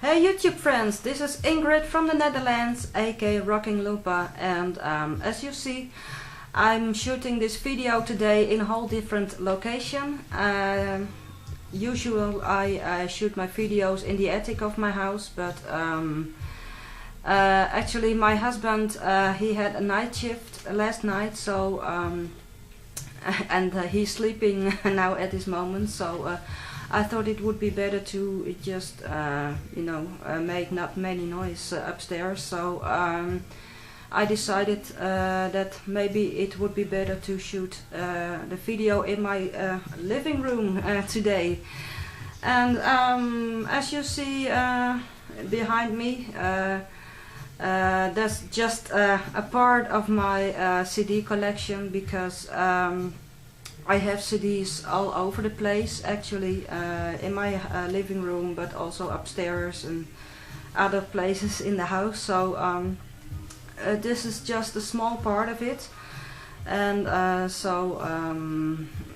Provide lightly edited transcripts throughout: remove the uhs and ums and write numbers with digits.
Hey YouTube friends, this is Ingrid from the Netherlands, aka Rocking Lupa, and as you see, I'm shooting this video today in a whole different location. Usually I shoot my videos in the attic of my house, but actually my husband he had a night shift last night, so and he's sleeping now at this moment, so I thought it would be better to just make not many noise upstairs, so I decided that maybe it would be better to shoot the video in my living room today. And as you see behind me, that's just a part of my CD collection, because I have CDs all over the place, actually, in my living room, but also upstairs and other places in the house. So this is just a small part of it. And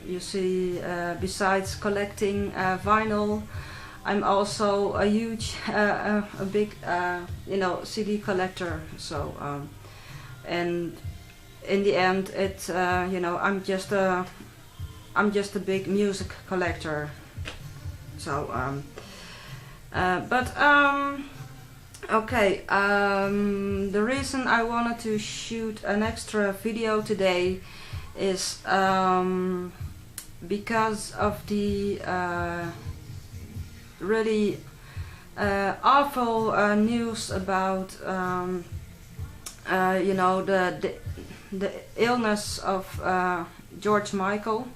you see, besides collecting vinyl, I'm also a huge, a big, CD collector. So and in the end, it's I'm just a big music collector. So okay, the reason I wanted to shoot an extra video today is because of the really awful news about the illness of George Michael.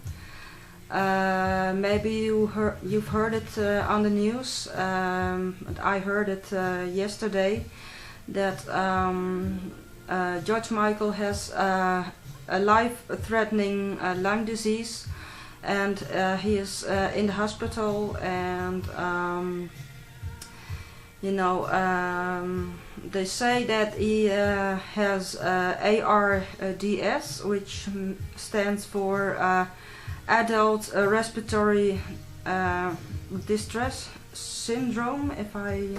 Maybe you've heard it on the news. I heard it yesterday that George Michael has a life-threatening lung disease, and he is in the hospital, and they say that he has ARDS, which stands for Adult Respiratory Distress Syndrome, if I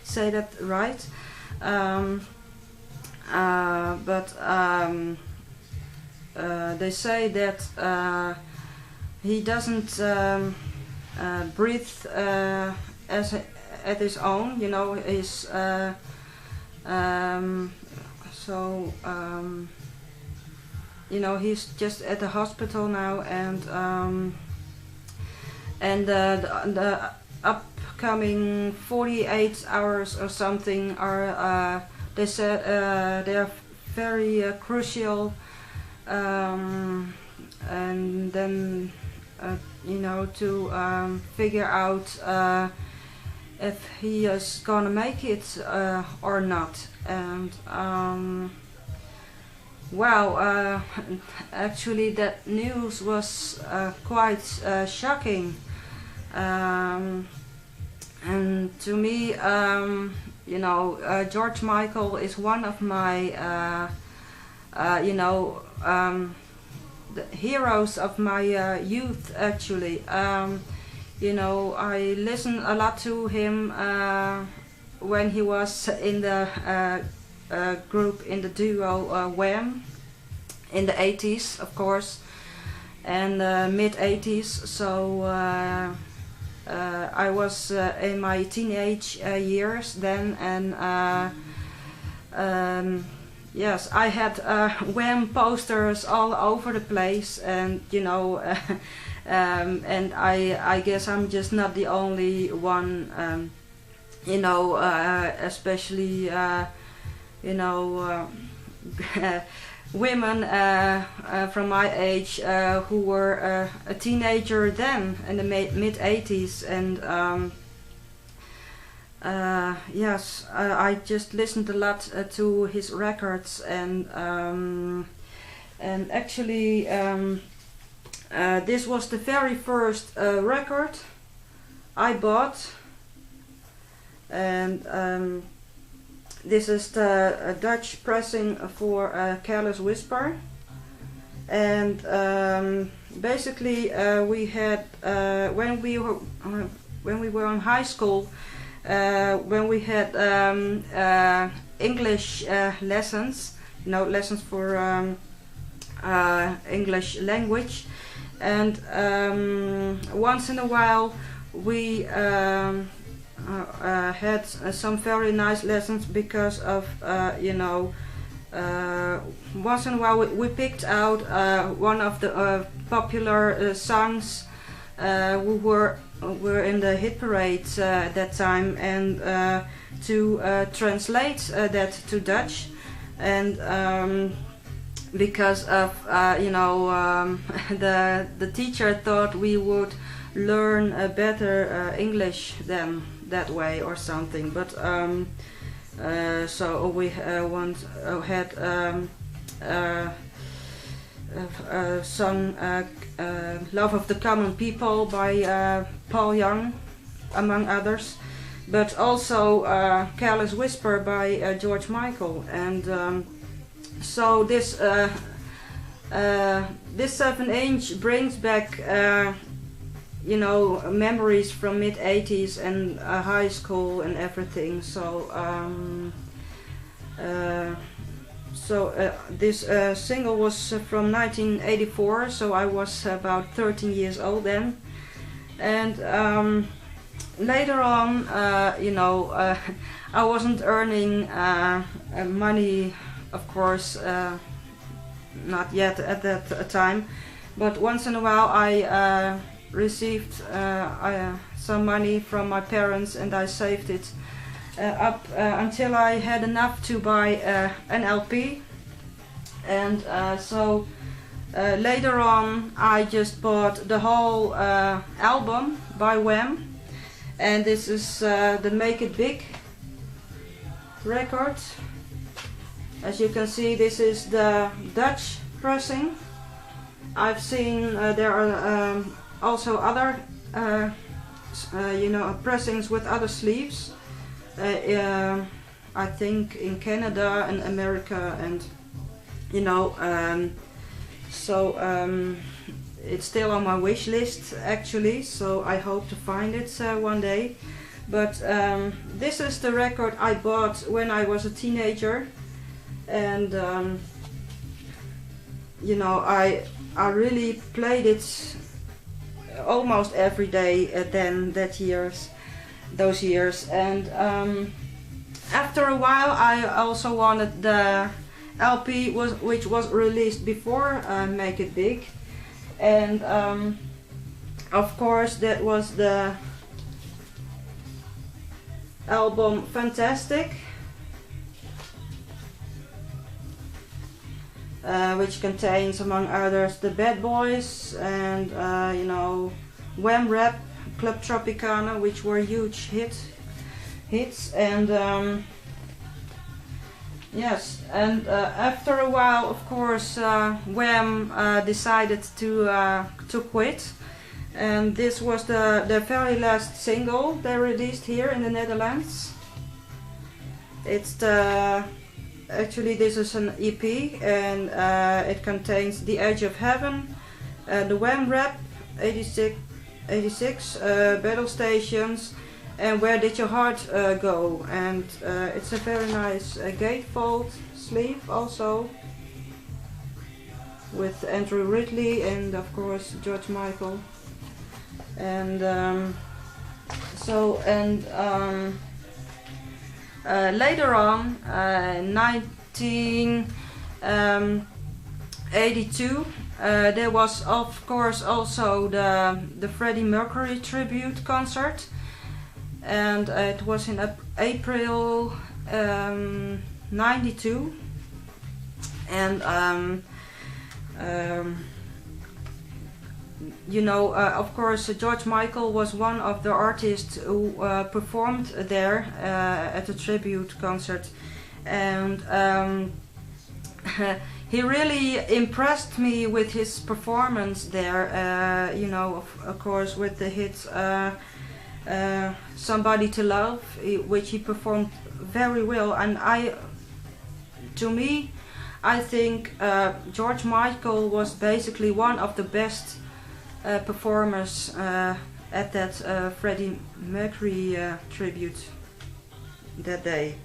say that right. They say that he doesn't breathe at his own, he's he's just at the hospital now, and the upcoming 48 hours or something are they said they are very crucial, and then to figure out if he is gonna make it or not. And wow, actually that news was quite shocking, and to me, George Michael is one of my the heroes of my youth, actually. I listened a lot to him when he was in the group, in the duo Wham, in the 80s, of course, and mid 80s. So I was in my teenage years then, and yes, I had Wham posters all over the place, and and I guess I'm just not the only one, especially women from my age who were a teenager then in the mid 80s, and yes, I just listened a lot to his records, and actually this was the very first record I bought, and this is the Dutch pressing for Careless Whisper. And basically we had when we were when we were in high school, when we had English lessons, lessons for English language, and once in a while we had some very nice lessons because of once in a while we picked out one of the popular songs we were in the hit parade at that time, and to translate that to Dutch, and because of the teacher thought we would learn better English than that way or something, but so we once had sung Love of the Common People by Paul Young, among others, but also Careless Whisper by George Michael. And so this 7-inch brings back memories from mid-80s and high school and everything. So this single was from 1984, so I was about 13 years old then. And later on, I wasn't earning money, of course, not yet at that time, but once in a while I received some money from my parents, and I saved it up until I had enough to buy an LP. And so later on I just bought the whole album by Wham, and this is the Make It Big record. As you can see, this is the Dutch pressing. I've seen there are also other pressings with other sleeves. I think in Canada and America, and it's still on my wish list actually, so I hope to find it one day. But this is the record I bought when I was a teenager, and I really played it almost every day those years. And after a while I also wanted the LP which was released before Make It Big, and of course that was the album Fantastic, which contains among others the Bad Boys and Wham Rap, Club Tropicana, which were huge hits. And yes, and after a while, of course, Wham decided to quit, and this was the very last single they released here in the Netherlands. It's actually this is an EP, and it contains The Edge of Heaven, the Wham Rap, 86 Battle Stations, and Where Did Your Heart Go. And it's a very nice gatefold sleeve also, with Andrew Ridley and of course George Michael. And later on, 1982, there was of course also the Freddie Mercury tribute concert, and it was in April 92, and of course George Michael was one of the artists who performed there at the tribute concert, and he really impressed me with his performance there, of course with the hit Somebody to Love, which he performed very well. And I think George Michael was basically one of the best performers at that Freddie Mercury tribute that day.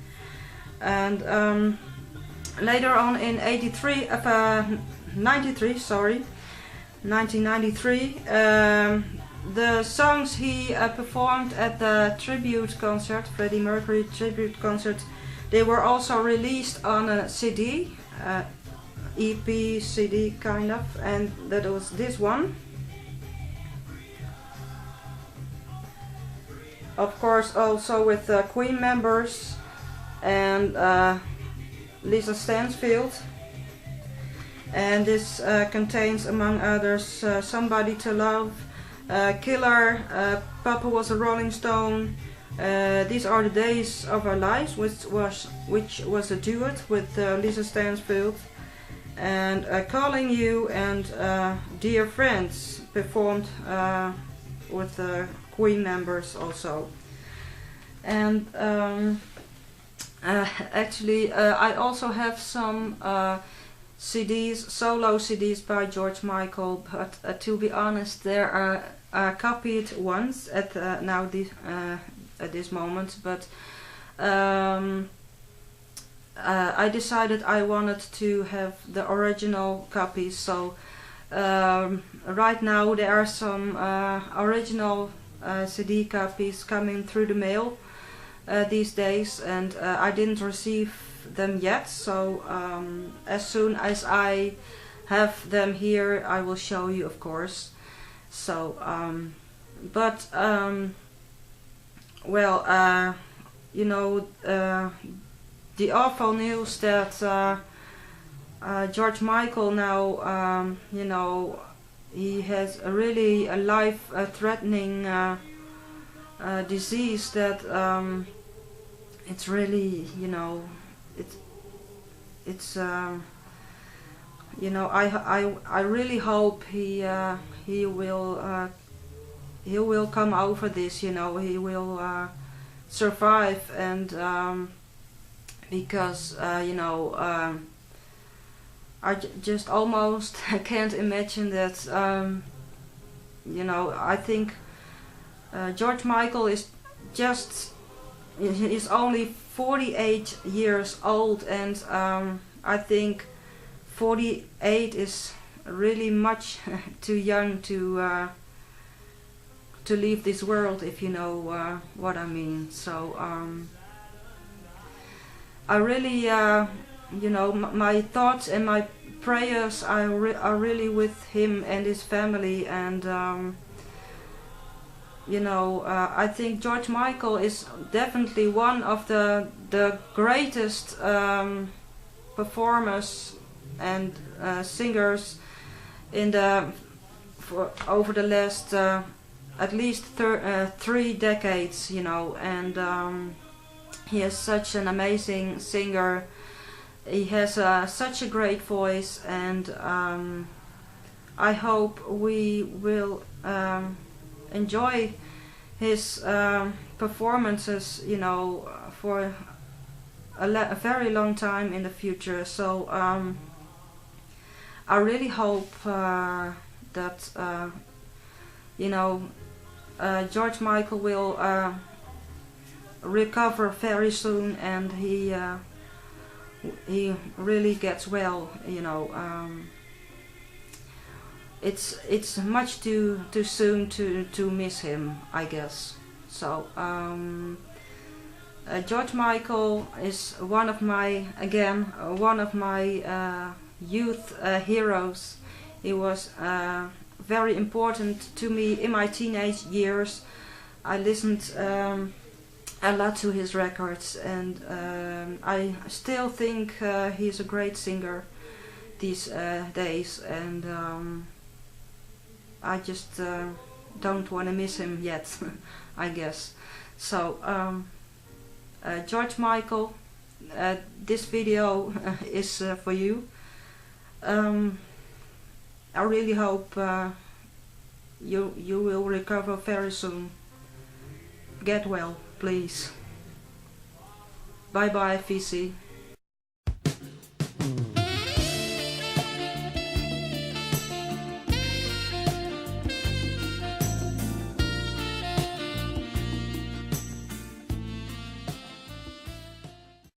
And later on in 1993, the songs he performed at the tribute concert, Freddie Mercury tribute concert, they were also released on a CD, EP, CD kind of, and that was this one. Of course, also with Queen members and Lisa Stansfield. And this contains, among others, Somebody to Love, Killer, Papa Was a Rolling Stone, These Are the Days of Our Lives, which was a duet with Lisa Stansfield, and Calling You, and Dear Friends, performed with Queen members also. And actually I also have some CDs, solo CDs by George Michael, but to be honest, there are copied ones at at this moment. But I decided I wanted to have the original copies. So right now there are some original CD copies coming through the mail these days, and I didn't receive them yet, so as soon as I have them here I will show you, of course. So well, you know, the awful news that George Michael now, you know, he has a really life-threatening disease that it's really, you know, it's you know, I really hope he will come over this, you know, he will survive, and because you know, I just almost can't imagine that. You know, I think George Michael is only 48 years old, and I think 48 is really much too young to leave this world, if you know what I mean. So I really, you know, my thoughts and my prayers are really with him and his family, and you know, I think George Michael is definitely one of the greatest performers and singers in over the last at least 3 decades, you know, and he is such an amazing singer. He has such a great voice, and I hope we will enjoy his performances, you know, for a very long time in the future. So I really hope that you know, George Michael will recover very soon, and he really gets well, you know. It's much too soon to miss him, I guess. So George Michael is one of my youth heroes. He was very important to me in my teenage years. I listened a lot to his records, and I still think he's a great singer these days, and I just don't want to miss him yet, I guess. So George Michael, this video is for you. I really hope you will recover very soon. Get well, please. Bye bye, VC.